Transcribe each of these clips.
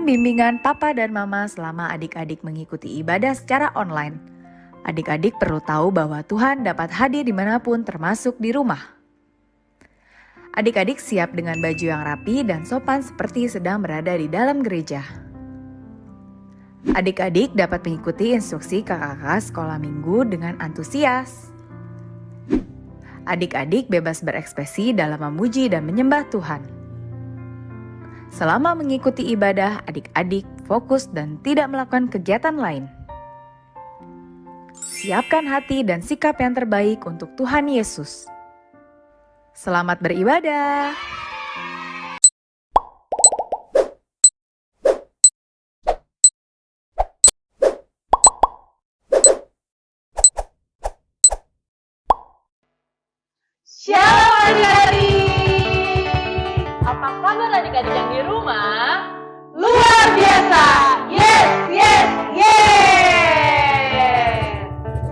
bimbingan papa dan mama selama adik-adik mengikuti ibadah secara online. Adik-adik perlu tahu bahwa Tuhan dapat hadir dimanapun termasuk di rumah. Adik-adik siap dengan baju yang rapi dan sopan seperti sedang berada di dalam gereja. Adik-adik dapat mengikuti instruksi kakak-kakak sekolah minggu dengan antusias. Adik-adik bebas berekspresi dalam memuji dan menyembah Tuhan. Selama mengikuti ibadah, adik-adik fokus dan tidak melakukan kegiatan lain. Siapkan hati dan sikap yang terbaik untuk Tuhan Yesus. Selamat beribadah. Shalom adik-adik. Apa kabar adik-adik yang di rumah? Luar biasa. Yes, yes, yes.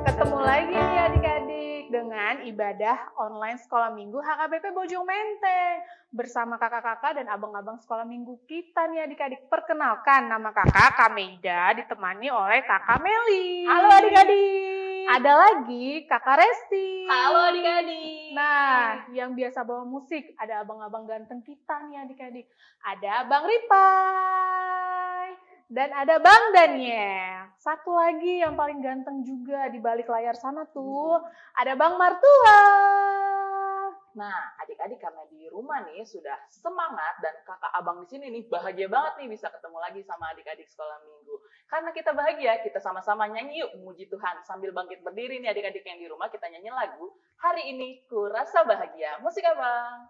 Ketemu lagi nih adik-adik dengan ibadah online sekolah minggu HKBP Bojong Menteng bersama kakak-kakak dan abang-abang sekolah minggu kita nih adik-adik. Perkenalkan, nama kakak Kameida ditemani oleh kakak Meli. Halo adik-adik. Ada lagi kakak Resti. Halo adik-adik. Nah, yang biasa bawa musik, ada abang-abang ganteng kita nih adik-adik. Ada Bang Ripai, dan ada Bang Daniel. Satu lagi yang paling ganteng juga di balik layar sana tuh, ada Bang Martua. Nah, adik-adik karena di rumah nih sudah semangat dan kakak abang di sini nih bahagia banget nih bisa ketemu lagi sama adik-adik sekolah minggu. Karena kita bahagia, kita sama-sama nyanyi yuk memuji Tuhan sambil bangkit berdiri nih adik-adik yang di rumah, kita nyanyi lagu Hari Ini Ku Rasa Bahagia. Musik abang.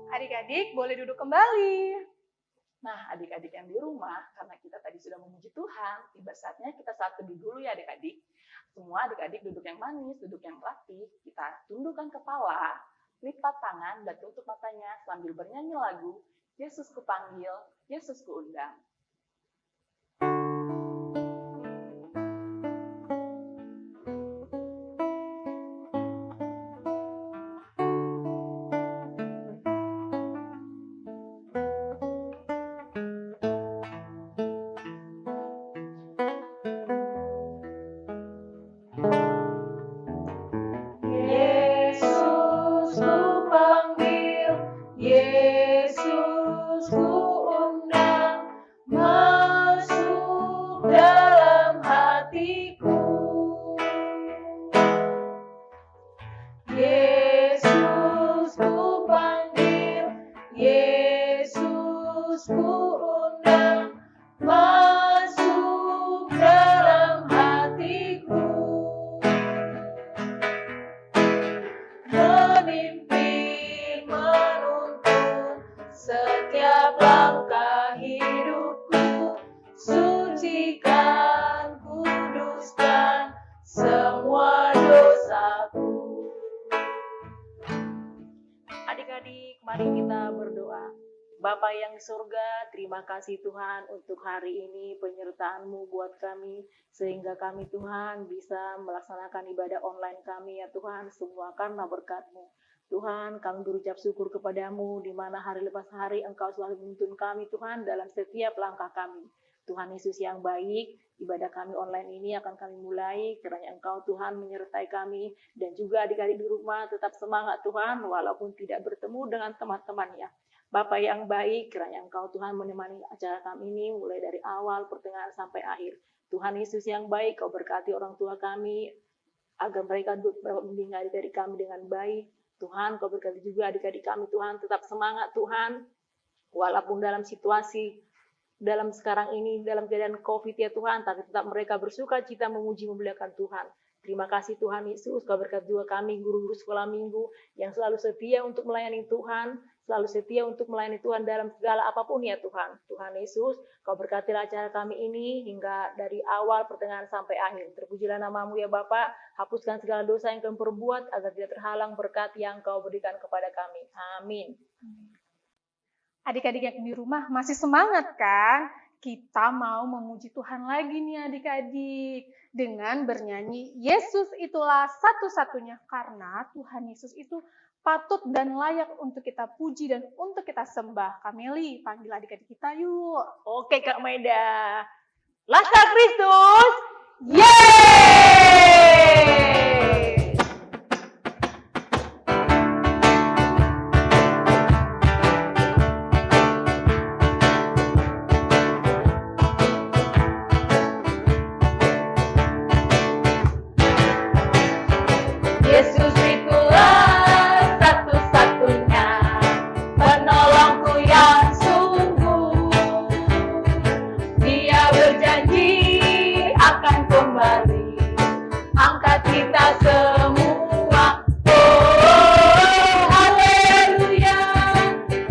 Adik-adik boleh duduk kembali. Nah, adik-adik yang di rumah, karena kita tadi sudah memuji Tuhan, tiba saatnya kita saat teduh dulu ya adik-adik. Semua adik-adik duduk yang manis, duduk yang rapih, kita tundukkan kepala, lipat tangan, dan tutup matanya sambil bernyanyi lagu, Yesus kupanggil, Yesus kuundang. Yesus kupanggil, Yesus kuundang, masuk dalam hatiku. Yesus kupanggil, Yesus kuundang, masuk dalam hatiku. Memimpin, menuntun setiap langkah hidupku, sucikan, kuduskan semua dosaku. Adik-adik, mari kita berdoa. Bapa yang di surga, terima kasih Tuhan untuk hari ini penyertaan-Mu buat kami, sehingga kami Tuhan bisa melaksanakan ibadah online kami ya Tuhan, semua karena berkat-Mu. Tuhan, kami berucap syukur kepadamu, di mana hari lepas hari Engkau selalu menuntun kami Tuhan dalam setiap langkah kami. Tuhan Yesus yang baik, ibadah kami online ini akan kami mulai, kiranya Engkau Tuhan menyertai kami, dan juga adik-adik di rumah tetap semangat Tuhan, walaupun tidak bertemu dengan teman-temannya. Bapa yang baik, kiranya Engkau Tuhan menemani acara kami ini mulai dari awal, pertengahan, sampai akhir. Tuhan Yesus yang baik, Kau berkati orang tua kami, agar mereka membimbing adik-adik kami dengan baik. Tuhan, Kau berkati juga adik-adik kami, Tuhan, tetap semangat Tuhan, walaupun dalam situasi, dalam sekarang ini, dalam keadaan COVID ya Tuhan, tapi tetap mereka bersuka cita memuji memuliakan Tuhan. Terima kasih Tuhan Yesus, Kau berkati juga kami, guru-guru sekolah minggu, yang selalu setia untuk melayani Tuhan, selalu setia untuk melayani Tuhan dalam segala apapun ya Tuhan. Tuhan Yesus, Kau berkatilah acara kami ini hingga dari awal, pertengahan, sampai akhir. Terpujilah nama-Mu ya Bapa, hapuskan segala dosa yang kami perbuat, agar tidak terhalang berkat yang Kau berikan kepada kami. Amin. Adik-adik yang di rumah masih semangat kan? Kita mau memuji Tuhan lagi nih adik-adik. Dengan bernyanyi, Yesus itulah satu-satunya. Karena Tuhan Yesus itu patut dan layak untuk kita puji dan untuk kita sembah. Kameli, panggil adik-adik kita yuk. Oke Kak Maida. Lasta Kristus. Yeay! Yesus itulah satu-satunya penolongku yang sungguh. Dia berjanji akan kembali angkat kita semua. Oh, haleluya,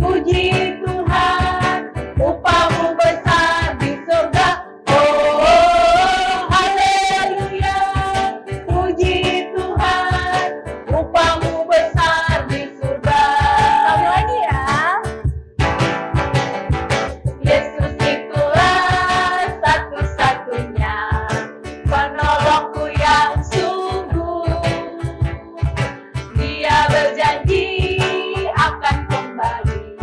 puji Tuhan, upahmu besar di surga. Oh, haleluya, puji Tuhan, upahmu besar di surga. Kami lagi ya. Yesus itulah satu-satunya penolongku yang sungguh. Dia berjanji akan kembali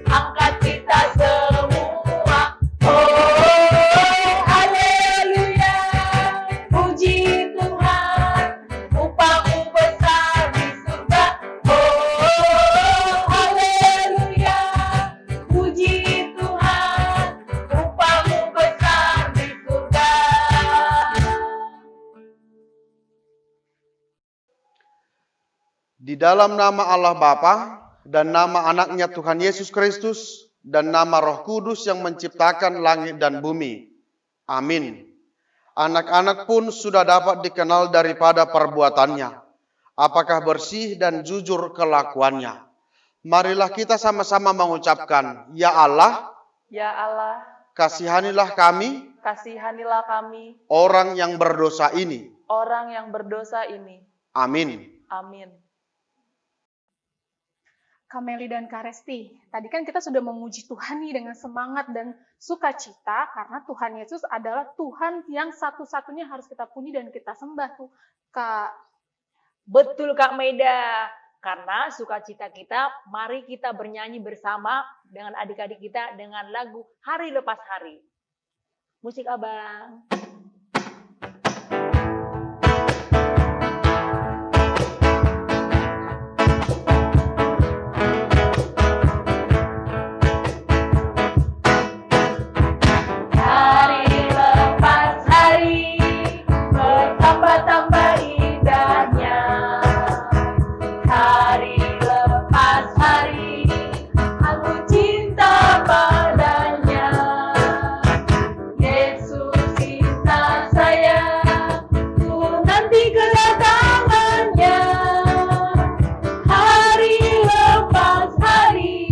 angkat kita semua. Oh, haleluya, puji Tuhan, upahmu besar di surga. Oh, haleluya, puji Tuhan, upahmu besar di surga. Di dalam nama Allah Bapa dan nama anaknya Tuhan Yesus Kristus dan nama Roh Kudus yang menciptakan langit dan bumi. Amin. Anak-anak pun sudah dapat dikenal daripada perbuatannya, apakah bersih dan jujur kelakuannya. Marilah kita sama-sama mengucapkan, Ya Allah, Ya Allah, kasihanilah kami, kasihanilah kami, orang yang berdosa ini. orang yang berdosa ini. Amin. Amin. Kameli dan Karesti, tadi kan kita sudah memuji Tuhan nih dengan semangat dan sukacita karena Tuhan Yesus adalah Tuhan yang satu-satunya harus kita puji dan kita sembah tuh. Kak, Betul Kak Maida, karena sukacita kita, mari kita bernyanyi bersama dengan adik-adik kita dengan lagu Hari Lepas Hari. Musik Abang. Hari lepas hari, bertambah-tambah indahnya. Hari lepas hari, aku cinta padanya. Yesus cinta saya, ku nanti kedatangannya. Hari lepas hari,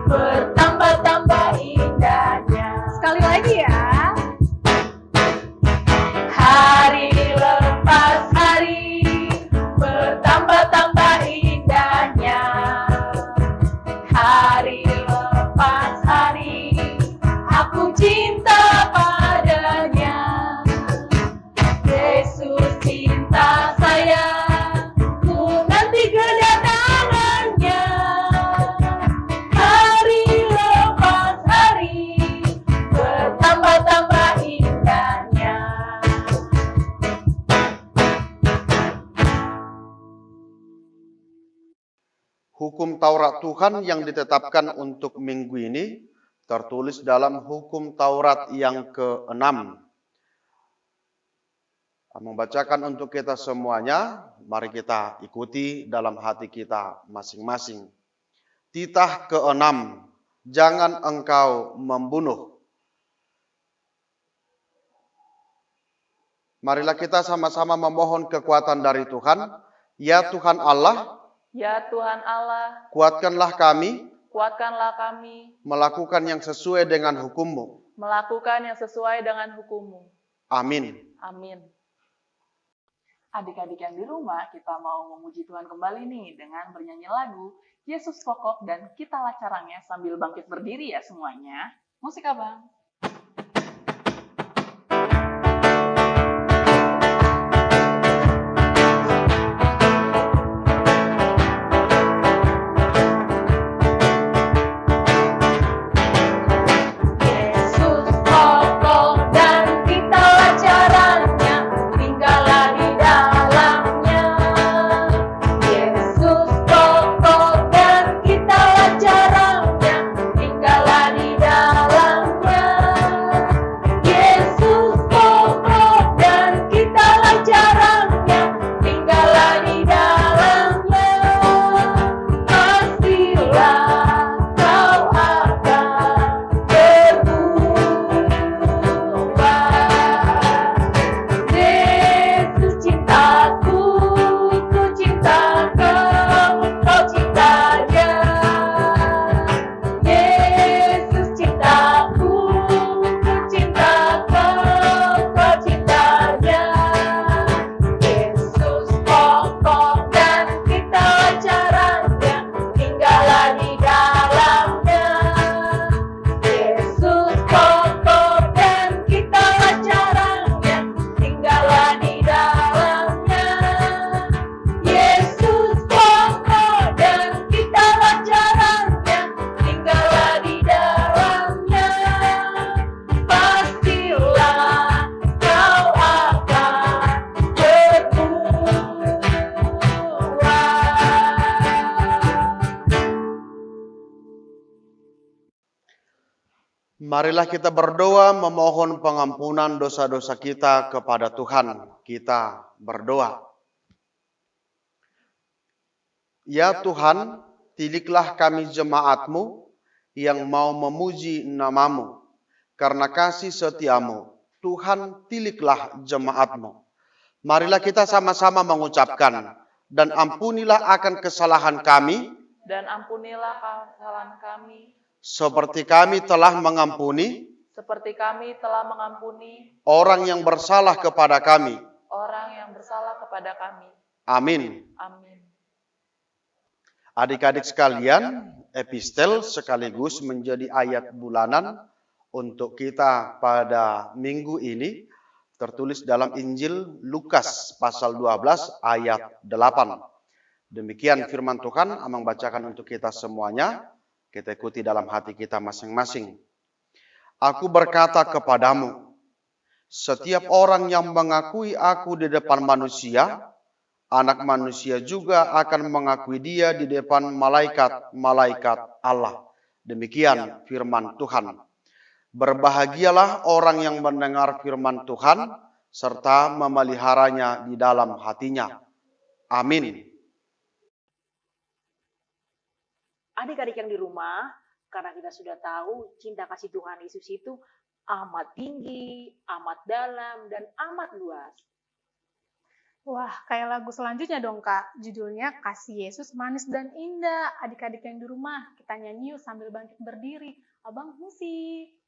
bertambah-tambah indahnya. sekali lagi ya. Hari lepas hari, bertambah-tambah indahnya. Hari lepas hari, aku cinta padanya. Yesus cinta saya, ku nanti kedatangannya. Hari lepas hari, bertambah-tambah indahnya. Hukum Taurat Tuhan yang ditetapkan untuk minggu ini tertulis dalam hukum Taurat yang ke-6. Membacakan untuk kita semuanya, mari kita ikuti dalam hati kita masing-masing. Titah ke-6, jangan engkau membunuh. Marilah kita sama-sama memohon kekuatan dari Tuhan. Ya Tuhan Allah, Ya Tuhan Allah, kuatkanlah kami kuatkanlah kami melakukan yang sesuai dengan hukum-Mu. melakukan yang sesuai dengan hukum-Mu. Amin. Amin. Adik-adik yang di rumah, kita mau memuji Tuhan kembali nih dengan bernyanyi lagu Yesus Pokok dan Kitalah Caranya sambil bangkit berdiri ya semuanya. Musik Abang. Yesus pokok dan kitalah caranya, tinggallah di dalamnya. Yesus pokok dan kitalah caranya, tinggallah di dalamnya. Yesus pokok dan kitalah caranya, tinggallah di dalamnya. Pastilah kau akan Yesus cintaku, ku cinta kau, kau cinta dia. Yesus cintaku, ku cinta kau, kau cinta dia. Yesus pokok dan kitalah caranya, tinggallah di dalamnya. Yesus pokok dan kitalah caranya, tinggallah di dalamnya. Yesus pokok dan kitalah caranya, tinggallah di dalamnya. Pastilah kau akan Marilah kita berdoa memohon pengampunan dosa-dosa kita kepada Tuhan. Kita berdoa. Ya Tuhan, tiliklah kami jemaat-Mu yang mau memuji nama-Mu. Karena kasih setia-Mu, Tuhan tiliklah jemaat-Mu. Marilah kita sama-sama mengucapkan, dan ampunilah akan kesalahan kami, Dan ampunilah kesalahan kami seperti kami telah mengampuni seperti kami telah mengampuni orang yang bersalah kepada kami. orang yang bersalah kepada kami. Amin. Amin. Adik-adik sekalian, epistel sekaligus menjadi ayat bulanan untuk kita pada minggu ini, tertulis dalam Injil Lukas pasal 12 ayat 8. Demikian firman Tuhan, Amang bacakan untuk kita semuanya. Kita ikuti dalam hati kita masing-masing. Aku berkata kepadamu, setiap orang yang mengakui aku di depan manusia, Anak Manusia juga akan mengakui dia di depan malaikat-malaikat Allah. Demikian firman Tuhan. Berbahagialah orang yang mendengar firman Tuhan, serta memeliharanya di dalam hatinya. Amin. Adik-adik yang di rumah, karena kita sudah tahu cinta kasih Tuhan Yesus itu amat tinggi, amat dalam, dan amat luas. Wah, kayak lagu selanjutnya dong Kak. Judulnya Kasih Yesus Manis dan Indah. Adik-adik yang di rumah, kita nyanyi yuk sambil bangkit berdiri. Abang musik.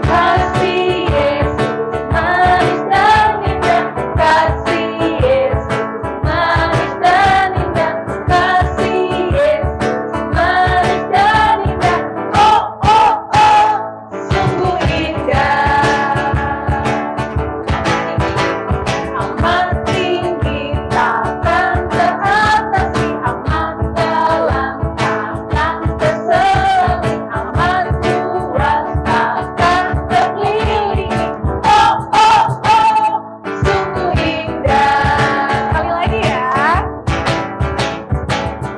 Kasih Yesus manis dan indah, kasih Yesus manis dan indah, kasih Yesus manis dan indah, oh oh oh, sungguh indah. Amat tinggi takkan teratasi, amat dalam takkan terselami, amat luas takkan terkelilingi, oh oh oh, sungguh indah. Sekali lagi ya.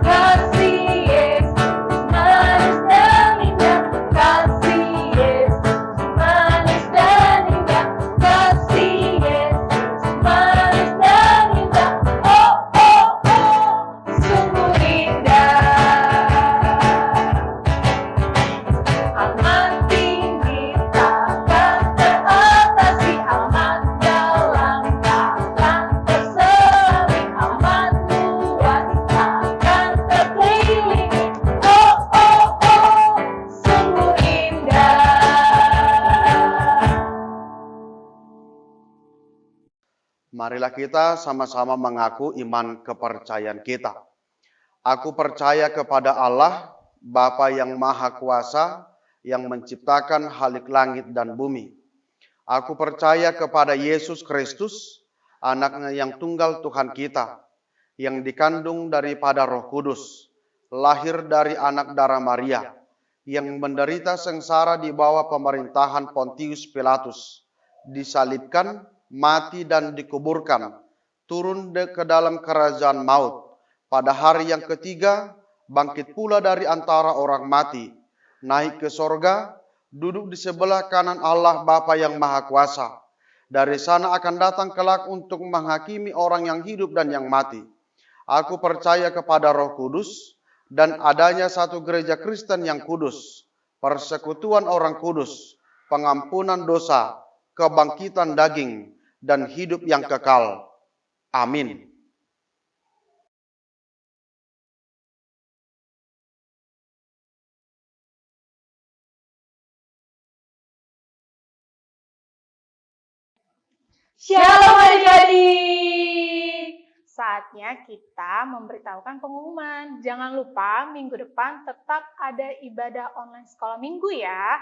Kasih Yesus manis dan indah, kasih Yesus manis dan indah, kasih Yesus manis dan indah, oh oh oh, sungguh indah. Amat tinggi takkan teratasi, amat dalam takkan terselami, amat luas takkan terkelilingi, oh oh oh, sungguh indah. Marilah kita sama-sama mengaku iman kepercayaan kita. Aku percaya kepada Allah, Bapa yang Maha Kuasa, yang menciptakan halik langit dan bumi. Aku percaya kepada Yesus Kristus, anaknya yang tunggal Tuhan kita, yang dikandung daripada Roh Kudus, lahir dari anak darah Maria, yang menderita sengsara di bawah pemerintahan Pontius Pilatus, disalibkan, mati dan dikuburkan, turun ke dalam kerajaan maut. Pada hari yang ketiga, bangkit pula dari antara orang mati, naik ke sorga, duduk di sebelah kanan Allah Bapa yang Maha Kuasa. Dari sana akan datang kelak untuk menghakimi orang yang hidup dan yang mati. Aku percaya kepada Roh Kudus dan adanya satu gereja Kristen yang kudus, persekutuan orang kudus, pengampunan dosa, kebangkitan daging, dan hidup yang kekal. Amin. Shalom adik-adik. Saatnya kita memberitahukan pengumuman. Jangan lupa minggu depan tetap ada ibadah online sekolah minggu ya.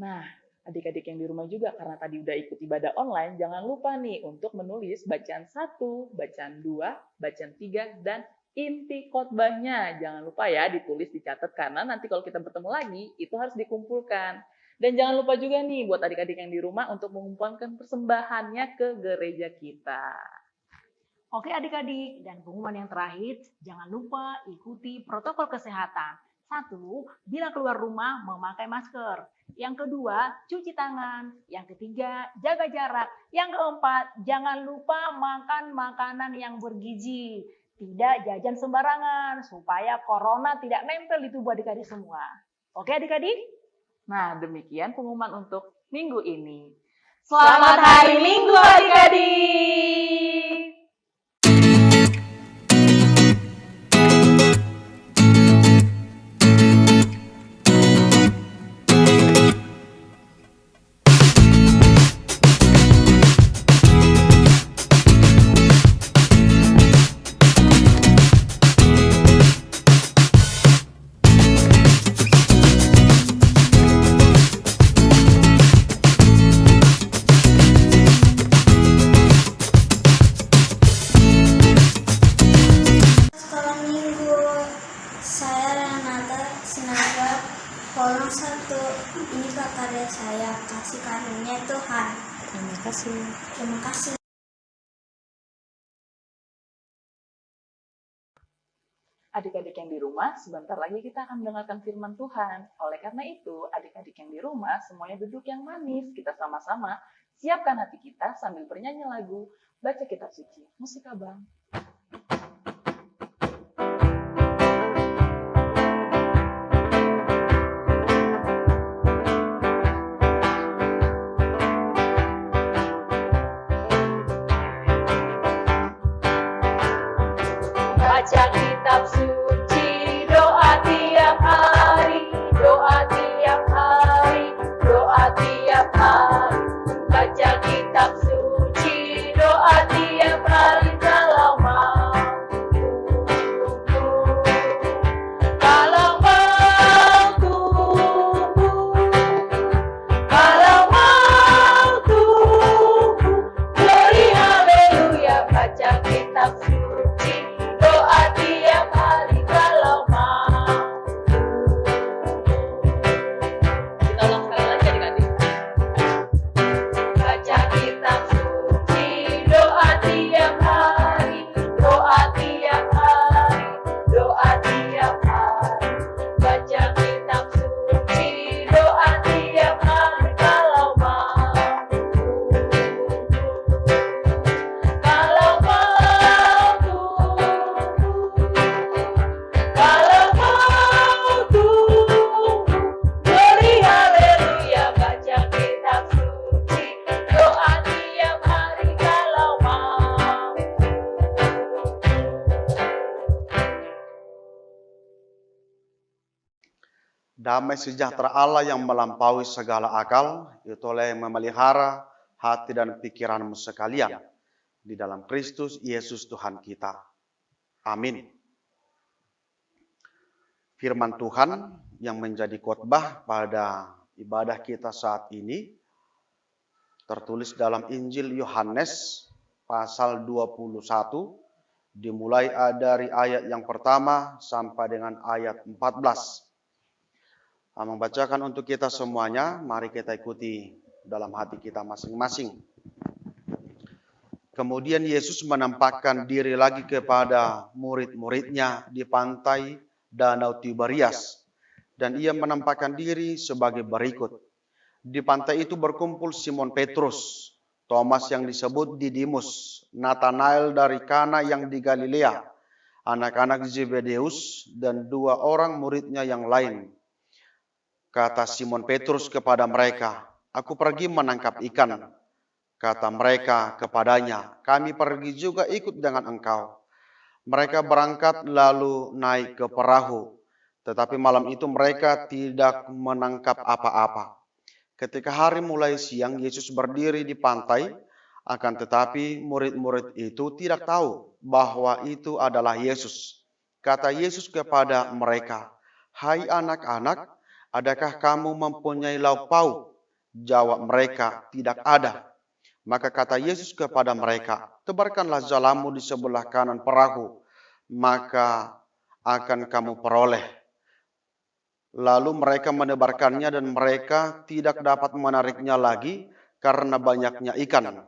Nah, adik-adik yang di rumah juga karena tadi udah ikut ibadah online, jangan lupa nih untuk menulis bacaan 1, bacaan 2, bacaan 3, dan inti khotbahnya. Jangan lupa ya ditulis, dicatat, karena nanti kalau kita bertemu lagi, itu harus dikumpulkan. Dan jangan lupa juga nih buat adik-adik yang di rumah untuk mengumpulkan persembahannya ke gereja kita. Oke adik-adik, dan pengumuman yang terakhir, jangan lupa ikuti protokol kesehatan. 1, bila keluar rumah memakai masker. Yang kedua, cuci tangan. Yang ketiga, jaga jarak. Yang keempat, jangan lupa makan makanan yang bergizi. Tidak jajan sembarangan, supaya corona tidak nempel di tubuh adik-adik semua. Oke adik-adik? Nah, demikian pengumuman untuk minggu ini. Selamat hari Minggu adik-adik. Sekolah minggu, saya Renata Sinaga, kolom 1. Ini prakarya saya, kasih karunia Tuhan. Terima kasih. Adik-adik yang di rumah, sebentar lagi kita akan mendengarkan firman Tuhan. Oleh karena itu, adik-adik yang di rumah, semuanya duduk yang manis. Kita sama-sama siapkan hati kita sambil bernyanyi lagu, baca kitab suci. Musik Abang. Baca kitab suci, doa tiap hari, doa tiap hari, doa tiap hari. Baca kitab suci, doa tiap hari kalau mau tumbuh. Kalau mau tumbuh, kalau mau tumbuh, beri haleluya. Baca kitab suci, doa tiap hari kalau mau. Kita ulang sekali lagi adik-adik. Baca kitab suci, doa tiap hari, doa tiap hari, doa tiap hari. Baca kitab suci, doa tiap hari kalau mau tumbuh. Kalau mau tumbuh, kalau mau tumbuh, beri haleluya. Baca kitab suci, doa tiap hari kalau mau. Damai sejahtera Allah yang melampaui segala akal, itulah yang memelihara hati dan pikiranmu sekalian di dalam Kristus Yesus Tuhan kita. Amin. Firman Tuhan yang menjadi khotbah pada ibadah kita saat ini tertulis dalam Injil Yohanes pasal 21, dimulai dari ayat yang pertama sampai dengan ayat 14. Membacakan untuk kita semuanya, mari kita ikuti dalam hati kita masing-masing. Kemudian Yesus menampakkan diri lagi kepada murid-muridnya di pantai Danau Tiberias, dan ia menampakkan diri sebagai berikut. Di pantai itu berkumpul Simon Petrus, Thomas yang disebut Didimus, Nathanael dari Kana yang di Galilea, anak-anak Zebedeus, dan 2 orang muridnya yang lain. Kata Simon Petrus kepada mereka, "Aku pergi menangkap ikan." Kata mereka kepadanya, "Kami pergi juga ikut dengan engkau." Mereka berangkat lalu naik ke perahu, tetapi malam itu mereka tidak menangkap apa-apa. Ketika hari mulai siang, Yesus berdiri di pantai, akan tetapi murid-murid itu tidak tahu bahwa itu adalah Yesus. Kata Yesus kepada mereka, "Hai anak-anak, adakah kamu mempunyai lauk pauk?" Jawab mereka, "Tidak ada." Maka kata Yesus kepada mereka, "Tebarkanlah jalamu di sebelah kanan perahu, maka akan kamu peroleh." Lalu mereka menebarkannya dan mereka tidak dapat menariknya lagi karena banyaknya ikan.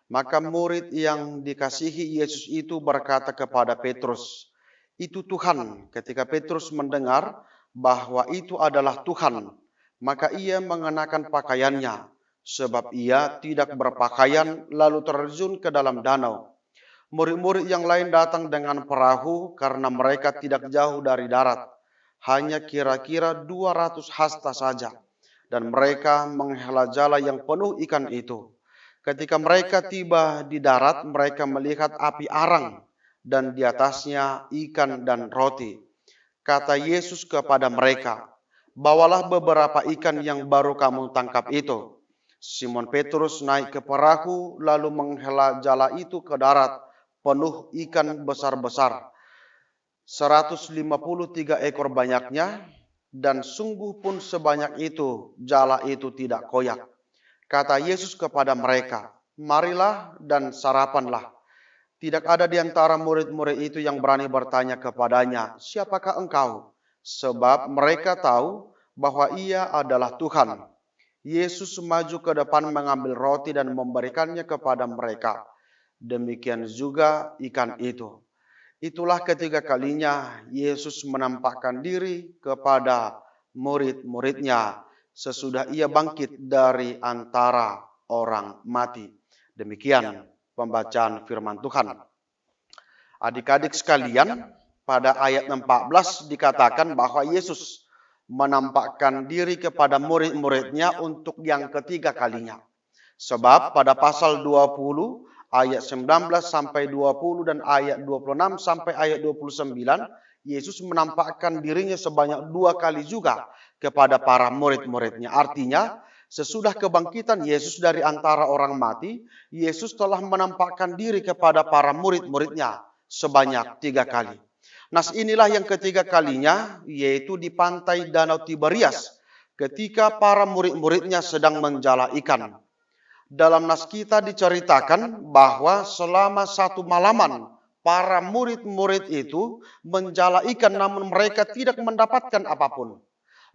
Maka murid yang dikasihi Yesus itu berkata kepada Petrus, "Itu Tuhan." Ketika Petrus mendengar bahwa itu adalah Tuhan, maka ia mengenakan pakaiannya, sebab ia tidak berpakaian, lalu terjun ke dalam danau. Murid-murid yang lain datang dengan perahu karena mereka tidak jauh dari darat, hanya kira-kira 200 hasta saja. dan mereka menghela jala yang penuh ikan itu. Ketika mereka tiba di darat, mereka melihat api arang dan di atasnya ikan dan roti. Kata Yesus kepada mereka, "Bawalah beberapa ikan yang baru kamu tangkap itu." Simon Petrus naik ke perahu lalu menghela jala itu ke darat penuh ikan besar-besar. 153 ekor banyaknya, dan sungguh pun sebanyak itu jala itu tidak koyak. Kata Yesus kepada mereka, "Marilah dan sarapanlah." Tidak ada di antara murid-murid itu yang berani bertanya kepadanya, "Siapakah engkau?" Sebab mereka tahu bahwa ia adalah Tuhan. Yesus maju ke depan mengambil roti dan memberikannya kepada mereka. Demikian juga ikan itu. Itulah ketiga kalinya Yesus menampakkan diri kepada murid-muridnya sesudah ia bangkit dari antara orang mati. Demikian pembacaan firman Tuhan. Adik-adik sekalian, pada ayat 14 dikatakan bahwa Yesus menampakkan diri kepada murid-muridnya untuk yang ketiga kalinya. Sebab pada pasal 20 ayat 19 sampai 20 dan ayat 26 sampai ayat 29, Yesus menampakkan dirinya sebanyak 2 kali juga kepada para murid-muridnya. Artinya, sesudah kebangkitan Yesus dari antara orang mati, Yesus telah menampakkan diri kepada para murid-muridnya sebanyak 3 kali. Nas inilah yang ketiga kalinya, yaitu di pantai Danau Tiberias, ketika para murid-muridnya sedang menjala ikan. Dalam nas kita diceritakan bahwa selama 1 malaman, para murid-murid itu menjala ikan namun mereka tidak mendapatkan apapun.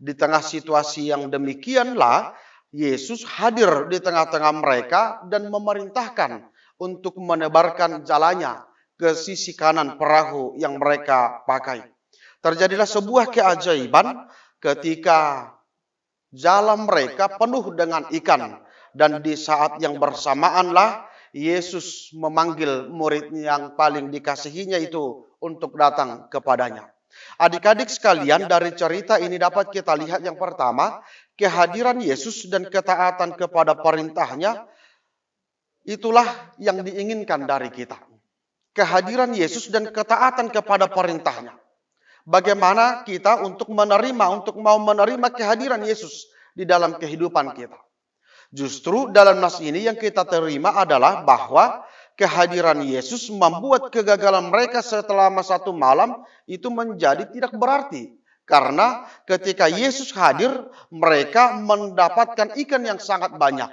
Di tengah situasi yang demikianlah, Yesus hadir di tengah-tengah mereka dan memerintahkan untuk menebarkan jalanya ke sisi kanan perahu yang mereka pakai. Terjadilah sebuah keajaiban ketika jala mereka penuh dengan ikan. Dan di saat yang bersamaanlah Yesus memanggil murid yang paling dikasihinya itu untuk datang kepadanya. Adik-adik sekalian, dari cerita ini dapat kita lihat yang pertama, kehadiran Yesus dan ketaatan kepada perintahnya, itulah yang diinginkan dari kita. Kehadiran Yesus dan ketaatan kepada perintahnya. Bagaimana kita untuk mau menerima kehadiran Yesus di dalam kehidupan kita. Justru dalam nas ini yang kita terima adalah bahwa kehadiran Yesus membuat kegagalan mereka selama 1 malam itu menjadi tidak berarti. Karena ketika Yesus hadir, mereka mendapatkan ikan yang sangat banyak.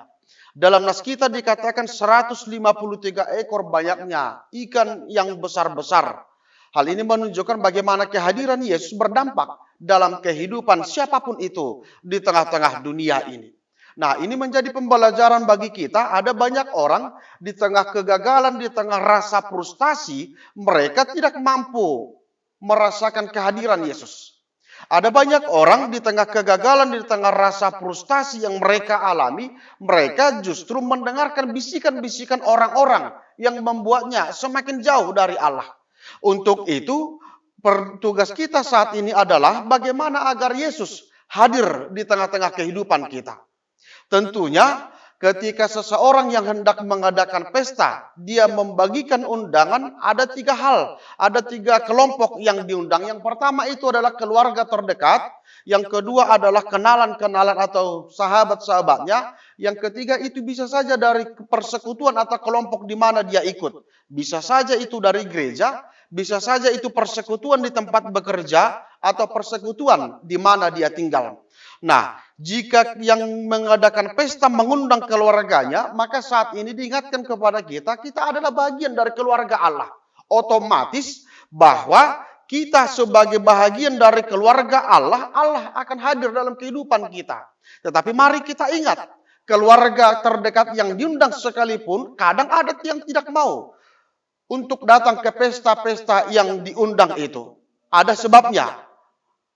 Dalam nas kita dikatakan 153 ekor banyaknya ikan yang besar-besar. Hal ini menunjukkan bagaimana kehadiran Yesus berdampak dalam kehidupan siapapun itu di tengah-tengah dunia ini. Nah, ini menjadi pembelajaran bagi kita. Ada banyak orang di tengah kegagalan, di tengah rasa frustasi, mereka tidak mampu merasakan kehadiran Yesus. Ada banyak orang di tengah kegagalan, di tengah rasa frustasi yang mereka alami, mereka justru mendengarkan bisikan-bisikan orang-orang yang membuatnya semakin jauh dari Allah. Untuk itu, tugas kita saat ini adalah bagaimana agar Yesus hadir di tengah-tengah kehidupan kita. Tentunya ketika seseorang yang hendak mengadakan pesta, dia membagikan undangan, ada 3 hal. Ada 3 kelompok yang diundang. Yang pertama itu adalah keluarga terdekat. Yang kedua adalah kenalan-kenalan atau sahabat-sahabatnya. Yang ketiga itu bisa saja dari persekutuan atau kelompok di mana dia ikut. Bisa saja itu dari gereja, bisa saja itu persekutuan di tempat bekerja, atau persekutuan di mana dia tinggal. Nah, jika yang mengadakan pesta mengundang keluarganya, maka saat ini diingatkan kepada kita, kita adalah bagian dari keluarga Allah. Otomatis bahwa kita sebagai bahagian dari keluarga Allah, Allah akan hadir dalam kehidupan kita. Tetapi mari kita ingat, keluarga terdekat yang diundang sekalipun, kadang ada yang tidak mau untuk datang ke pesta-pesta yang diundang itu. Ada sebabnya.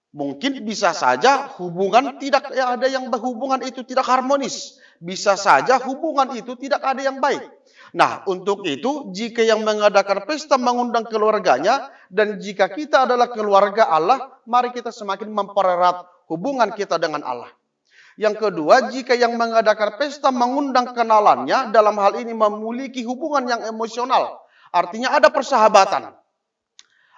Mungkin bisa saja hubungan tidak ada yang hubungan itu tidak harmonis. Bisa saja hubungan itu tidak ada yang baik. Nah, untuk itu jika yang mengadakan pesta mengundang keluarganya dan jika kita adalah keluarga Allah, mari kita semakin mempererat hubungan kita dengan Allah. Yang kedua, jika yang mengadakan pesta mengundang kenalannya, dalam hal ini memiliki hubungan yang emosional. Artinya ada persahabatan.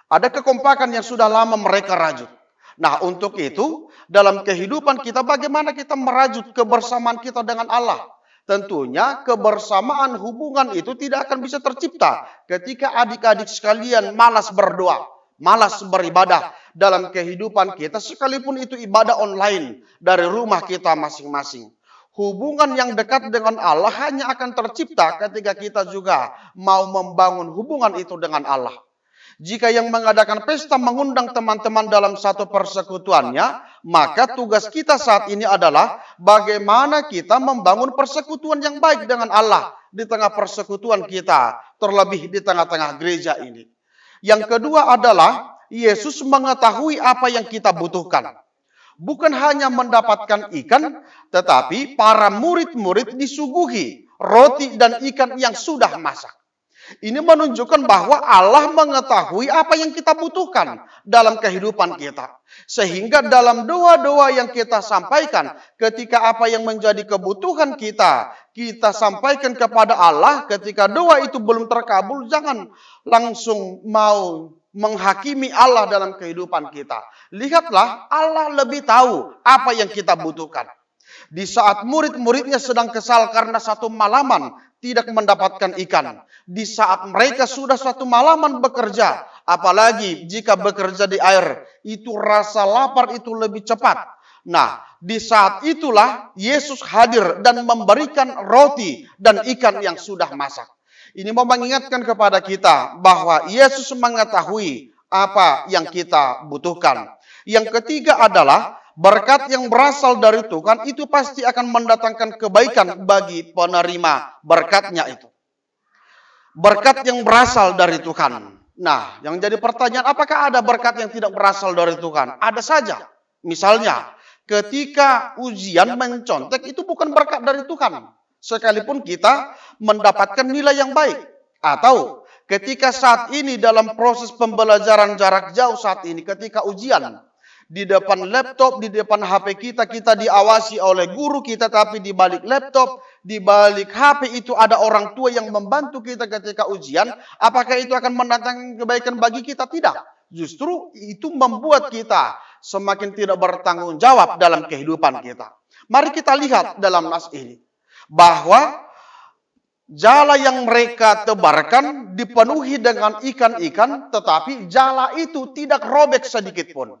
Ada kekompakan yang sudah lama mereka rajut. Nah, untuk itu, dalam kehidupan kita, bagaimana kita merajut kebersamaan kita dengan Allah? Tentunya kebersamaan hubungan itu tidak akan bisa tercipta ketika adik-adik sekalian malas berdoa, malas beribadah dalam kehidupan kita, sekalipun itu ibadah online dari rumah kita masing-masing. Hubungan yang dekat dengan Allah hanya akan tercipta ketika kita juga mau membangun hubungan itu dengan Allah. Jika yang mengadakan pesta mengundang teman-teman dalam satu persekutuannya, maka tugas kita saat ini adalah bagaimana kita membangun persekutuan yang baik dengan Allah di tengah persekutuan kita, terlebih di tengah-tengah gereja ini. Yang kedua adalah Yesus mengetahui apa yang kita butuhkan. Bukan hanya mendapatkan ikan, tetapi para murid-murid disuguhi roti dan ikan yang sudah masak. Ini menunjukkan bahwa Allah mengetahui apa yang kita butuhkan dalam kehidupan kita. Sehingga dalam doa-doa yang kita sampaikan, ketika apa yang menjadi kebutuhan kita sampaikan kepada Allah, ketika doa itu belum terkabul, jangan langsung mau menghakimi Allah dalam kehidupan kita. Lihatlah, Allah lebih tahu apa yang kita butuhkan. Di saat murid-muridnya sedang kesal karena satu malaman tidak mendapatkan ikan. Di saat mereka sudah satu malaman bekerja, apalagi jika bekerja di air, itu rasa lapar itu lebih cepat. Nah, di saat itulah Yesus hadir dan memberikan roti dan ikan yang sudah masak. Ini mau mengingatkan kepada kita bahwa Yesus mengetahui apa yang kita butuhkan. Yang ketiga adalah berkat yang berasal dari Tuhan itu pasti akan mendatangkan kebaikan bagi penerima berkatnya itu. Berkat yang berasal dari Tuhan. Nah, yang jadi pertanyaan, apakah ada berkat yang tidak berasal dari Tuhan? Ada saja. Misalnya, ketika ujian mencontek itu bukan berkat dari Tuhan. Sekalipun kita mendapatkan nilai yang baik. Atau ketika saat ini dalam proses pembelajaran jarak jauh saat ini, ketika ujian, di depan laptop, di depan HP kita diawasi oleh guru kita, tapi di balik laptop, di balik HP itu ada orang tua yang membantu kita ketika ujian. Apakah itu akan mendatangkan kebaikan bagi kita? Tidak. Justru itu membuat kita semakin tidak bertanggung jawab dalam kehidupan kita. Mari kita lihat dalam nas ini, bahwa jala yang mereka tebarkan dipenuhi dengan ikan-ikan, tetapi jala itu tidak robek sedikit pun.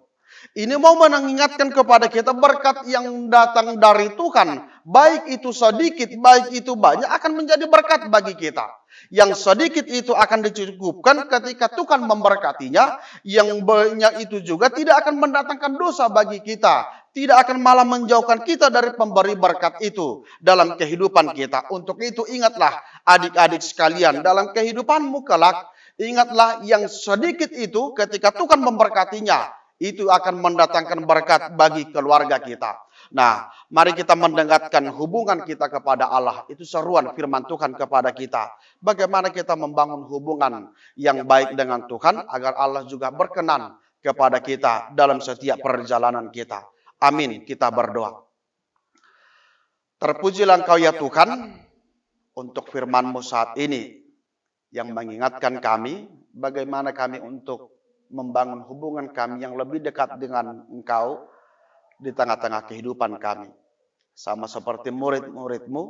Ini mau mengingatkan kepada kita berkat yang datang dari Tuhan, baik itu sedikit, baik itu banyak, akan menjadi berkat bagi kita. Yang sedikit itu akan dicukupkan ketika Tuhan memberkatinya, yang banyak itu juga tidak akan mendatangkan dosa bagi kita, tidak akan malah menjauhkan kita dari pemberi berkat itu dalam kehidupan kita. Untuk itu ingatlah adik-adik sekalian, dalam kehidupanmu kelak, ingatlah yang sedikit itu ketika Tuhan memberkatinya, itu akan mendatangkan berkat bagi keluarga kita. Nah, mari kita mendengarkan hubungan kita kepada Allah. Itu seruan firman Tuhan kepada kita. Bagaimana kita membangun hubungan yang baik dengan Tuhan, agar Allah juga berkenan kepada kita dalam setiap perjalanan kita. Amin, kita berdoa. Terpujilah Engkau ya Tuhan, untuk firman-Mu saat ini, yang mengingatkan kami, bagaimana kami untuk membangun hubungan kami yang lebih dekat dengan Engkau di tengah-tengah kehidupan kami. Sama seperti murid-murid-Mu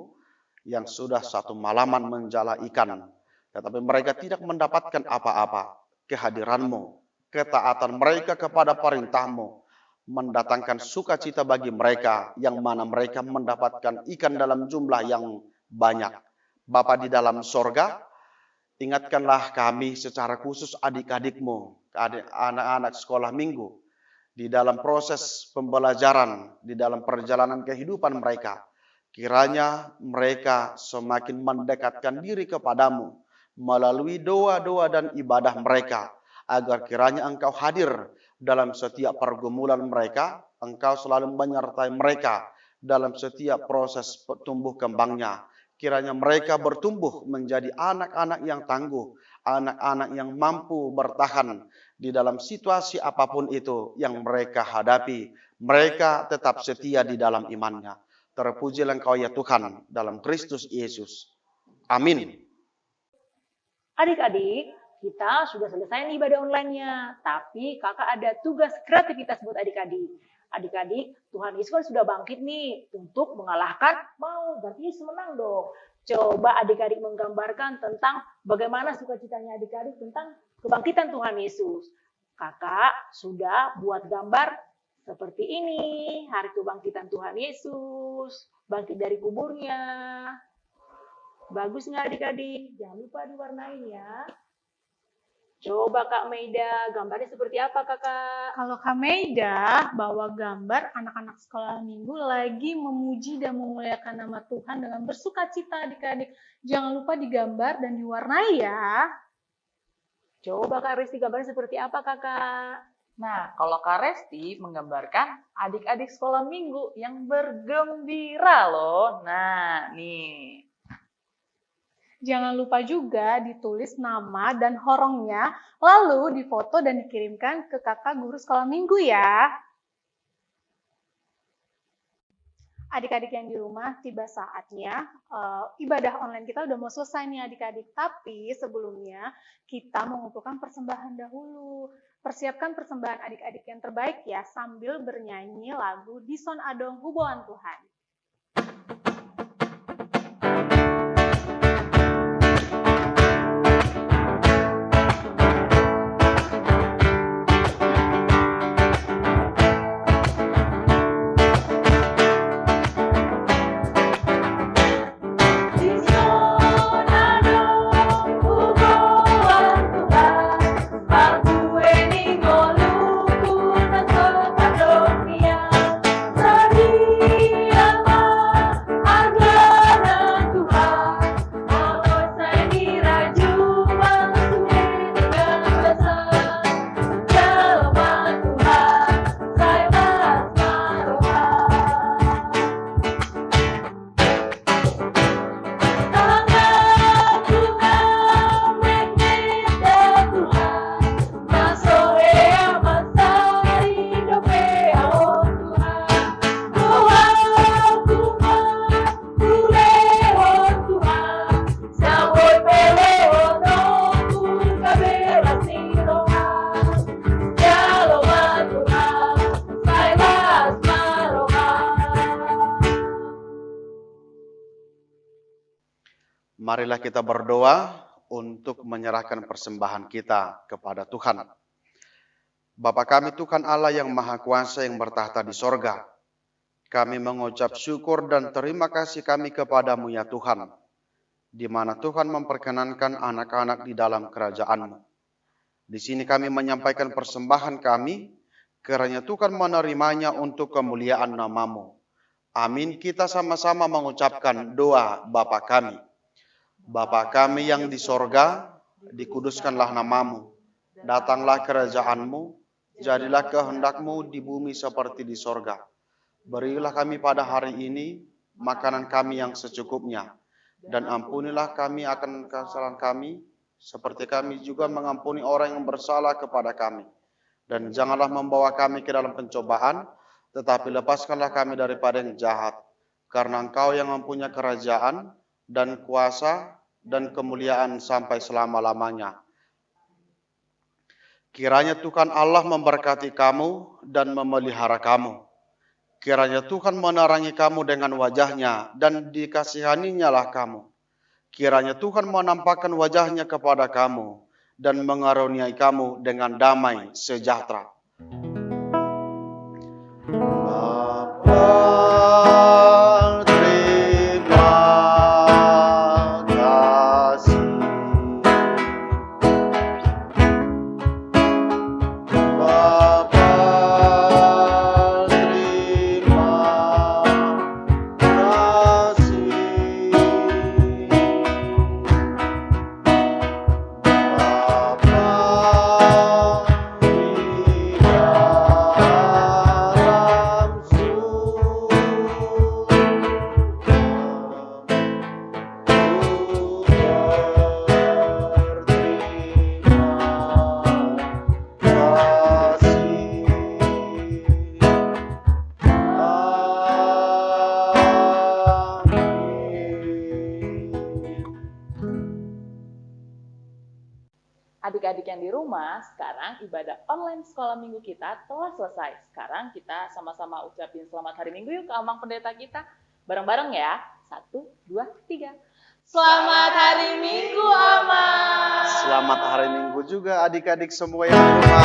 yang sudah satu malaman menjala ikan, tetapi mereka tidak mendapatkan apa-apa. Kehadiran-Mu, ketaatan mereka kepada perintah-Mu, mendatangkan sukacita bagi mereka, yang mana mereka mendapatkan ikan dalam jumlah yang banyak. Bapa di dalam sorga, ingatkanlah kami secara khusus adik-adik-Mu, anak-anak sekolah minggu, di dalam proses pembelajaran, di dalam perjalanan kehidupan mereka. Kiranya mereka semakin mendekatkan diri kepadamu melalui doa-doa dan ibadah mereka, agar kiranya Engkau hadir dalam setiap pergumulan mereka, Engkau selalu menyertai mereka dalam setiap proses tumbuh kembangnya. Kiranya mereka bertumbuh menjadi anak-anak yang tangguh, anak-anak yang mampu bertahan di dalam situasi apapun itu yang mereka hadapi. Mereka tetap setia di dalam imannya. Terpujilah Engkau ya Tuhan dalam Kristus Yesus. Amin. Adik-adik, kita sudah selesai nih ibadah online-nya. Tapi kakak ada tugas kreativitas buat adik-adik. Adik-adik, Tuhan Yesus kan sudah bangkit nih untuk mengalahkan mau. Berarti Yesus menang dong. Coba adik-adik menggambarkan tentang bagaimana sukacitanya adik-adik tentang kebangkitan Tuhan Yesus. Kakak sudah buat gambar seperti ini. Hari kebangkitan Tuhan Yesus. Bangkit dari kuburnya. Bagus nggak adik-adik? Jangan lupa diwarnain ya. Coba Kak Maida, gambarnya seperti apa kakak? Kalau Kak Maida bawa gambar anak-anak sekolah minggu lagi memuji dan memuliakan nama Tuhan dengan bersukacita adik-adik. Jangan lupa digambar dan diwarnai ya. Coba Kak Resti gambarnya seperti apa kakak? Nah, kalau Kak Resti menggambarkan adik-adik sekolah minggu yang bergembira loh. Nah, nih. Jangan lupa juga ditulis nama dan horongnya, lalu difoto dan dikirimkan ke kakak guru sekolah minggu ya. Adik-adik yang di rumah, tiba saatnya ibadah online kita udah mau selesai nih adik-adik. Tapi sebelumnya kita mengumpulkan persembahan dahulu. Persiapkan persembahan adik-adik yang terbaik ya, sambil bernyanyi lagu Dison Adong Huboan Tuhan. Marilah kita berdoa untuk menyerahkan persembahan kita kepada Tuhan. Bapa kami Tuhan Allah yang Maha Kuasa yang bertahta di sorga. Kami mengucap syukur dan terima kasih kami kepadamu ya Tuhan. Di mana Tuhan memperkenankan anak-anak di dalam kerajaan-Mu. Di sini kami menyampaikan persembahan kami, kiranya Tuhan menerimanya untuk kemuliaan nama-Mu. Amin. Kita sama-sama mengucapkan doa Bapa kami. Bapa kami yang di sorga, dikuduskanlah nama-Mu. Datanglah kerajaan-Mu, jadilah kehendak-Mu di bumi seperti di sorga. Berilah kami pada hari ini makanan kami yang secukupnya. Dan ampunilah kami akan kesalahan kami, seperti kami juga mengampuni orang yang bersalah kepada kami. Dan janganlah membawa kami ke dalam pencobaan, tetapi lepaskanlah kami daripada yang jahat. Karena Engkau yang mempunyai kerajaan, dan kuasa dan kemuliaan sampai selama-lamanya. Kiranya Tuhan Allah memberkati kamu dan memelihara kamu. Kiranya Tuhan menerangi kamu dengan wajahnya dan dikasihaninya lah kamu. Kiranya Tuhan menampakkan wajahnya kepada kamu dan mengaruniai kamu dengan damai sejahtera. adik-adik yang di rumah, sekarang ibadah online sekolah minggu kita telah selesai. Sekarang kita sama-sama ucapin selamat hari Minggu yuk ke Amang Pendeta kita. Bareng-bareng ya. 1, 2, 3. Selamat hari Minggu, Amang. Selamat hari Minggu juga adik-adik semua yang di rumah.